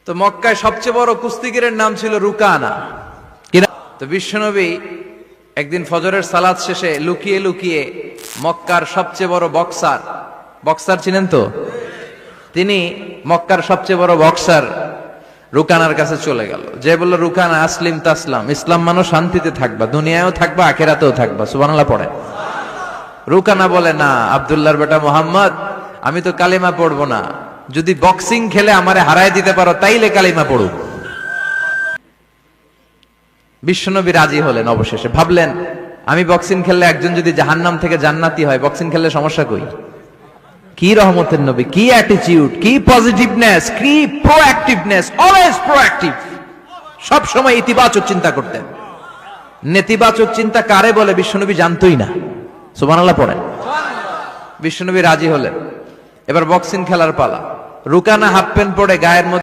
তো মক্কায় সবচেয়ে বড় কুস্তিগিরের নাম ছিল রুকানা। তো বিশ্বনবী একদিন ফজরের সালাত শেষে লুকিয়ে লুকিয়ে মক্কার সবচেয়ে বড় বক্সার চিনেন তো, তিনি মক্কার সবচেয়ে বড় বক্সার রুকানার কাছে চলে গেল, যে বলল, রুকানা আসলিম তাসলাম, ইসলাম মানো শান্তিতে থাকবা, দুনিয়ায়ও থাকবা আখিরাতেও থাকবা। সুবহানাল্লাহ পড়ে। রুকানা বলে, না আব্দুল্লাহর বেটা মোহাম্মদ, আমি তো কালিমা পড়বো না, যদি বক্সিং খেলে আমারে হারায় দিতে পারো তাইলে কালিমা পড়ু। বিশ্বনবী রাজি হলেন। অবশেষে ভাবলেন, আমি বক্সিং খেললে একজন যদি জাহান্নাম থেকে জান্নাতি হয়, বক্সিং খেললে সমস্যা কই? কি রহমতের নবী, কি অ্যাটিটিউড, কি পজিটিভনেস, কি প্রোঅ্যাক্টিভনেস, অলওয়েজ প্রোঅ্যাক্টিভ। সব সময় ইতিবাচক চিন্তা করতেন। নেতিবাচক চিন্তা কারে বলে বিশ্বনবী জানতই না। সুবহানাল্লাহ পড়েন। বিশ্বনবী রাজি হলেন। এবার বক্সিং খেলার পালা। রুকানা হাফ প্যান্ট পরে গায়ের মধ্যে